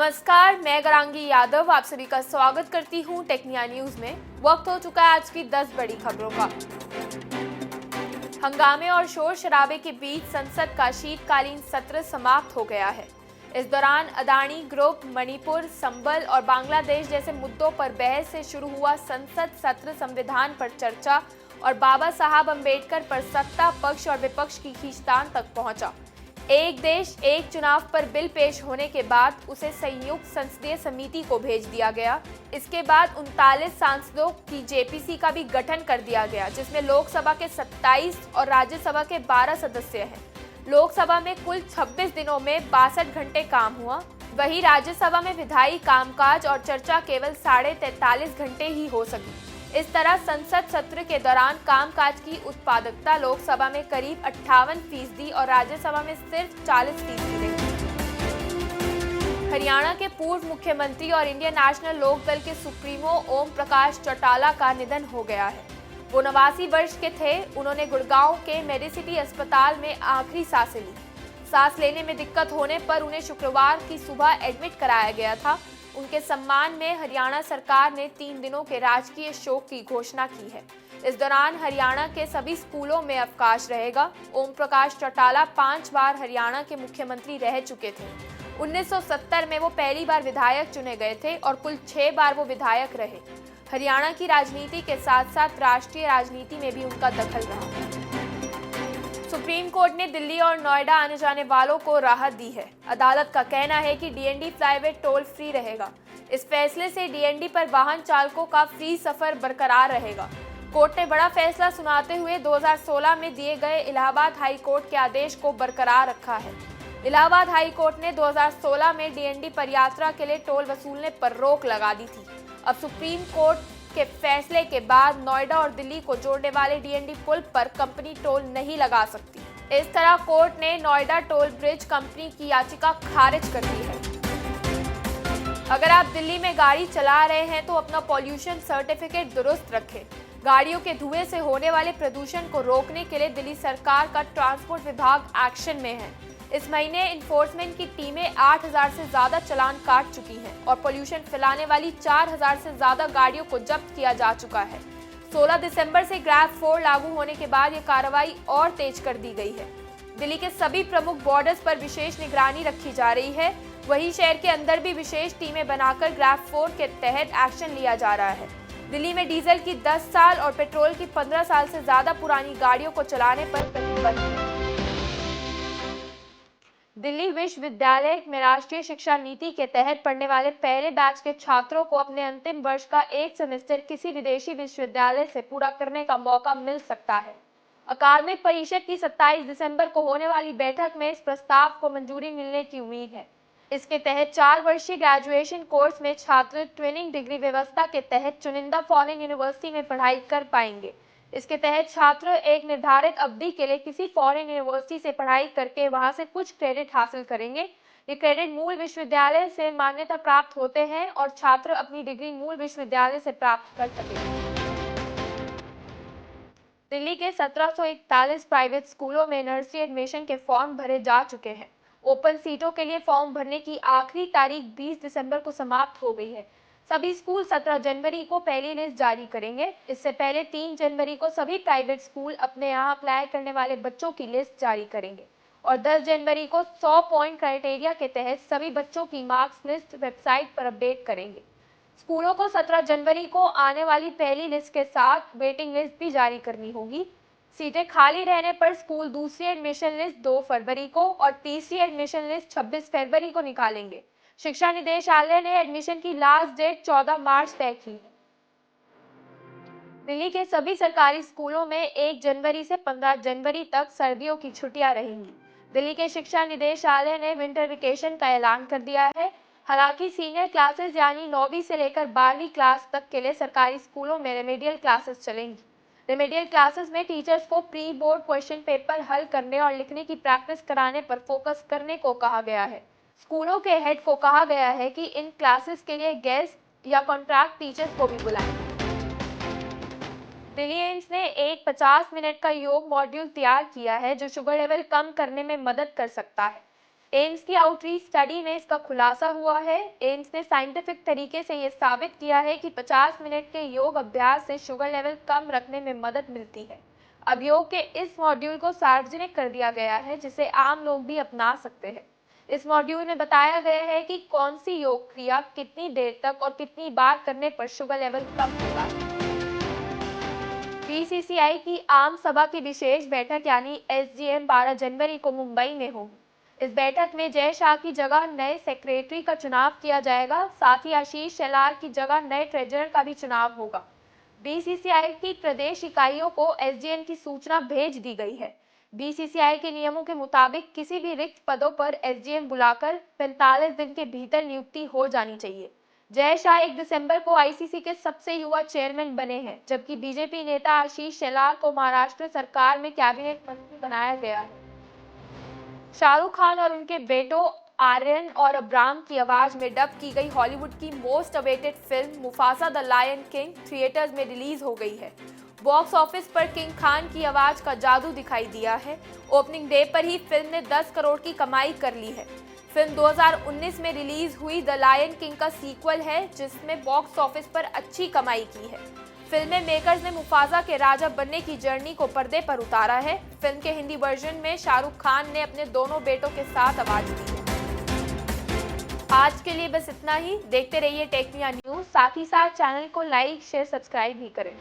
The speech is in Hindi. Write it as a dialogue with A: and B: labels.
A: नमस्कार, मैं गरांगी यादव आप सभी का स्वागत करती हूं टेक्निया न्यूज में। वक्त हो चुका है आज की 10 बड़ी खबरों का। हंगामे और शोर शराबे के बीच संसद का शीतकालीन सत्र समाप्त हो गया है। इस दौरान अदानी ग्रुप, मणिपुर, संबल और बांग्लादेश जैसे मुद्दों पर बहस से शुरू हुआ संसद सत्र संविधान पर चर्चा और बाबा साहब अम्बेडकर पर सत्ता पक्ष और विपक्ष की खींचतान तक पहुंचा। एक देश एक चुनाव पर बिल पेश होने के बाद उसे संयुक्त संसदीय समिति को भेज दिया गया। इसके बाद 39 सांसदों की जेपीसी का भी गठन कर दिया गया, जिसमें लोकसभा के 27 और राज्यसभा के 12 सदस्य हैं। लोकसभा में कुल 26 दिनों में 62 घंटे काम हुआ। वहीं राज्यसभा में विधायी कामकाज और चर्चा केवल 43.5 घंटे ही हो सकी। इस तरह संसद सत्र के दौरान कामकाज की उत्पादकता लोकसभा में करीब 58% और राज्यसभा में सिर्फ 40% रही। हरियाणा के पूर्व मुख्यमंत्री और इंडियन नेशनल लोक दल के सुप्रीमो ओम प्रकाश चौटाला का निधन हो गया है। वो 89 वर्ष के थे। उन्होंने गुड़गांव के मेडिसिटी अस्पताल में आखिरी सांसें ली। सांस लेने में दिक्कत होने पर उन्हें शुक्रवार की सुबह एडमिट कराया गया था। उनके सम्मान में हरियाणा सरकार ने 3 दिनों के राजकीय शोक की घोषणा की है। इस दौरान हरियाणा के सभी स्कूलों में अवकाश रहेगा। ओम प्रकाश चौटाला 5 बार हरियाणा के मुख्यमंत्री रह चुके थे। 1970 में वो पहली बार विधायक चुने गए थे और कुल 6 बार वो विधायक रहे। हरियाणा की राजनीति के साथ साथ राष्ट्रीय राजनीति में भी उनका दखल रहा। सुप्रीम कोर्ट ने दिल्ली और नोएडा आने जाने वालों को राहत दी है। अदालत का कहना है कि डीएनडी फ्लाईवे टोल फ्री रहेगा। इस फैसले से डीएनडी पर वाहन चालकों का फ्री सफर बरकरार रहेगा। कोर्ट ने बड़ा फैसला सुनाते हुए 2016 में दिए गए इलाहाबाद हाई कोर्ट के आदेश को बरकरार रखा है। इलाहाबाद हाई कोर्ट ने 2016 में डीएनडी पर यात्रा के लिए टोल वसूलने पर रोक लगा दी थी। अब सुप्रीम कोर्ट के फैसले के बाद नोएडा और दिल्ली को जोड़ने वाले डीएनडी पुल पर कंपनी टोल नहीं लगा सकती। इस तरह कोर्ट ने नोएडा टोल ब्रिज कंपनी की याचिका खारिज कर दी है। अगर आप दिल्ली में गाड़ी चला रहे हैं तो अपना पॉल्यूशन सर्टिफिकेट दुरुस्त रखें। गाड़ियों के धुएं से होने वाले प्रदूषण को रोकने के लिए दिल्ली सरकार का ट्रांसपोर्ट विभाग एक्शन में है। इस महीने इन्फोर्समेंट की टीमें 8000 से ज्यादा चालान काट चुकी हैं और पोल्यूशन फैलाने वाली 4000 से ज्यादा गाड़ियों को जब्त किया जा चुका है। 16 दिसंबर से ग्रैब 4 लागू होने के बाद ये कार्रवाई और तेज कर दी गई है। दिल्ली के सभी प्रमुख बॉर्डर्स पर विशेष निगरानी रखी जा रही है। वहीं शहर के अंदर भी विशेष टीमें बनाकर ग्रैब 4 के तहत एक्शन लिया जा रहा है। दिल्ली में डीजल की 10 साल और पेट्रोल की 15 साल से ज्यादा पुरानी गाड़ियों को चलाने पर प्रतिबंध है। दिल्ली विश्वविद्यालय में राष्ट्रीय शिक्षा नीति के तहत पढ़ने वाले पहले बैच के छात्रों को अपने अंतिम वर्ष का एक सेमेस्टर किसी विदेशी विश्वविद्यालय से पूरा करने का मौका मिल सकता है। अकादमिक परिषद की 27 दिसंबर को होने वाली बैठक में इस प्रस्ताव को मंजूरी मिलने की उम्मीद है। इसके तहत 4 वर्षीय ग्रेजुएशन कोर्स में छात्र ट्विनिंग डिग्री व्यवस्था के तहत चुनिंदा फॉरेन यूनिवर्सिटी में पढ़ाई कर पाएंगे। इसके तहत छात्र एक निर्धारित अवधि के लिए किसी फॉरेन यूनिवर्सिटी से पढ़ाई करके वहां से कुछ क्रेडिट हासिल करेंगे। ये क्रेडिट मूल विश्वविद्यालय से मान्यता प्राप्त होते हैं और छात्र अपनी डिग्री मूल विश्वविद्यालय से प्राप्त कर सकेंगे। दिल्ली के 1741 प्राइवेट स्कूलों में नर्सरी एडमिशन के फॉर्म भरे जा चुके हैं। ओपन सीटों के लिए फॉर्म भरने की आखिरी तारीख 20 दिसंबर को समाप्त हो गई है। सभी स्कूल 17 जनवरी को पहली लिस्ट जारी करेंगे। इससे पहले 3 जनवरी को सभी प्राइवेट स्कूल अपने यहाँ अप्लाई करने वाले बच्चों की लिस्ट जारी करेंगे और 10 जनवरी को 100 पॉइंट क्राइटेरिया के तहत सभी बच्चों की मार्क्स लिस्ट वेबसाइट पर अपडेट करेंगे। स्कूलों को 17 जनवरी को आने वाली पहली लिस्ट के साथ वेटिंग लिस्ट भी जारी करनी होगी। सीटें खाली रहने पर स्कूल दूसरी एडमिशन लिस्ट 2 फरवरी को और तीसरी एडमिशन लिस्ट 26 फरवरी को निकालेंगे। शिक्षा निदेशालय ने एडमिशन की लास्ट डेट 14 मार्च तय की है। दिल्ली के सभी सरकारी स्कूलों में 1 जनवरी से 15 जनवरी तक सर्दियों की छुट्टियां रहेंगी। दिल्ली के शिक्षा निदेशालय ने विंटर वेकेशन का ऐलान कर दिया है। हालांकि सीनियर क्लासेस यानी 9वीं से लेकर 12वीं क्लास तक के लिए सरकारी स्कूलों में रेमेडियल क्लासेस चलेंगी। रेमेडियल क्लासेस में टीचर्स को प्री बोर्ड क्वेश्चन पेपर हल करने और लिखने की प्रैक्टिस कराने पर फोकस करने को कहा गया है। स्कूलों के हेड को कहा गया है कि इन क्लासेस के लिए गेस्ट या कॉन्ट्रैक्ट टीचर्स को भी बुलाएं। दिल्ली एम्स ने एक 50 मिनट का योग मॉड्यूल तैयार किया है जो शुगर लेवल कम करने में मदद कर सकता है। एम्स की आउटरीच स्टडी में इसका खुलासा हुआ है। एम्स ने साइंटिफिक तरीके से ये साबित किया है कि 50 मिनट के योग अभ्यास से शुगर लेवल कम रखने में मदद मिलती है। अब योग के इस मॉड्यूल को सार्वजनिक कर दिया गया है, जिसे आम लोग भी अपना सकते हैं। इस मॉड्यूल में बताया गया है कि कौन सी योग क्रिया कितनी देर तक और कितनी बार करने पर शुगर लेवल कम होगा। बीसीसीआई की आम सभा की विशेष बैठक यानी एसजीएम 12 जनवरी को मुंबई में होगी। इस बैठक में जय शाह की जगह नए सेक्रेटरी का चुनाव किया जाएगा। साथ ही आशीष शेलार की जगह नए ट्रेजरर का भी चुनाव होगा। बीसीसीआई की प्रदेश इकाइयों को एसडीएम की सूचना भेज दी गई है। बीसीसीआई के नियमों के मुताबिक किसी भी रिक्त पदों पर एसडीएम बुलाकर 45 दिन के भीतर नियुक्ति हो जानी चाहिए। जय शाह 1 दिसंबर को आईसीसी के सबसे युवा चेयरमैन बने हैं, जबकि बीजेपी नेता आशीष शेलार को महाराष्ट्र सरकार में कैबिनेट मंत्री बनाया गया है। शाहरुख खान और उनके बेटों आर्यन और अब्राम की आवाज में डब की गई हॉलीवुड की most awaited film Mufasa the lion king theatres में रिलीज हो गई है। बॉक्स ऑफिस पर किंग खान की आवाज का जादू दिखाई दिया है। ओपनिंग डे पर ही फिल्म ने 10 करोड़ की कमाई कर ली है। फिल्म 2019 में रिलीज हुई द लायन किंग का सीक्वल है, जिसमें बॉक्स ऑफिस पर अच्छी कमाई की है। फिल्म मेकर्स ने मुफासा के राजा बनने की जर्नी को पर्दे पर उतारा है। फिल्म के हिंदी वर्जन में शाहरुख खान ने अपने दोनों बेटों के साथ आवाज दी है। आज के लिए बस इतना ही। देखते रहिए टेक मिया न्यूज। साथ ही साथ चैनल को लाइक, शेयर, सब्सक्राइब भी करें।